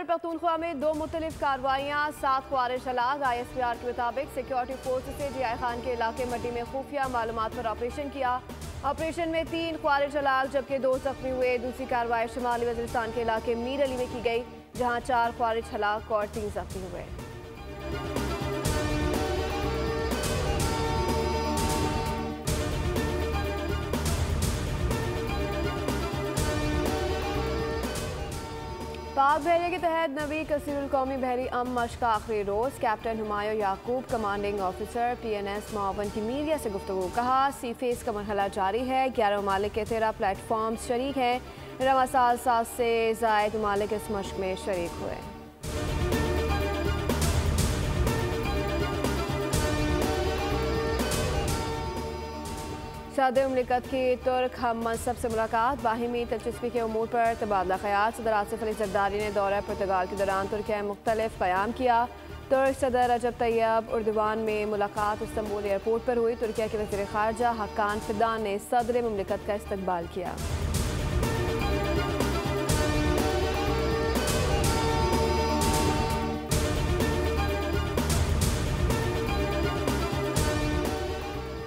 पख्तूनख्वा में दो मुख्तलिफ कार्रवाइयाँ, 7 ख्वारिज हलाक। ISPR के मुताबिक सिक्योरिटी फोर्सेस ने जिया खान के इलाके मड्डी में खुफिया मालूमात पर ऑपरेशन किया। ऑपरेशन में 3 ख्वारिज हलाक जबकि 2 जख्मी हुए। दूसरी कार्रवाई शुमाली वजीरिस्तान के इलाके मीर अली में की गई, जहाँ 4 ख्वारिज हलाक और 3 जख्मी हुए। पाक बहरिया के तहत नवी कसीरुल कौमी बहरी मश्क का आखिरी रोज़। कैप्टन हुमायूं याकूब कमांडिंग ऑफिसर PNS मावन की मीडिया से गुफ्तगू। कहा सी फेस का मरहला जारी है। 11 ममालिक के 13 प्लेटफॉर्म शरीक हैं। रवा साल 7 से ज़ायद ममालिक इस मश्क में शरीक हुए। सदर मुमलिकत की तुर्क हम मनसब से मुलाकात। बाहिमी दिलचस्पी के उमूर पर तबादला ख्याल। सदर आसिफ अली जरदारी ने दौरा पुर्तगाल के दौरान तुर्किया में मुख्तलिफ क़याम किया। तुर्क सदर रजब तैयब उर्दुवान में मुलाकात इस्तांबुल एयरपोर्ट पर हुई। तुर्किया के वज़ीर ख़ारजा हक्कान फिदान ने सदर मुमलिकत का इस्तकबाल किया।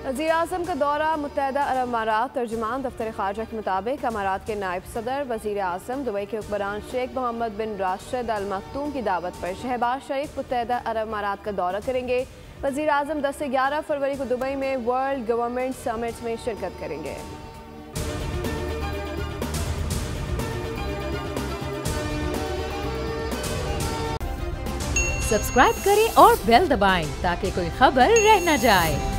वज़ीर आज़म का दौरा मुत्तहदा अरब अमारात। तर्जुमान दफ्तर ख़ारजा के मुताबिक अमारात के नायब सदर वज़ीर आज़म दुबई के हुक्मरान शेख मोहम्मद बिन राशिद अल मखतूम की दावत पर शहबाज शरीफ मुत्तहदा अरब अमारात का दौरा करेंगे। वज़ीर आज़म 10 से 11 फरवरी को दुबई में वर्ल्ड गवर्नमेंट समिट में शिरकत करेंगे। सब्सक्राइब करें और बेल दबाएं ताकि कोई खबर रह न जाए।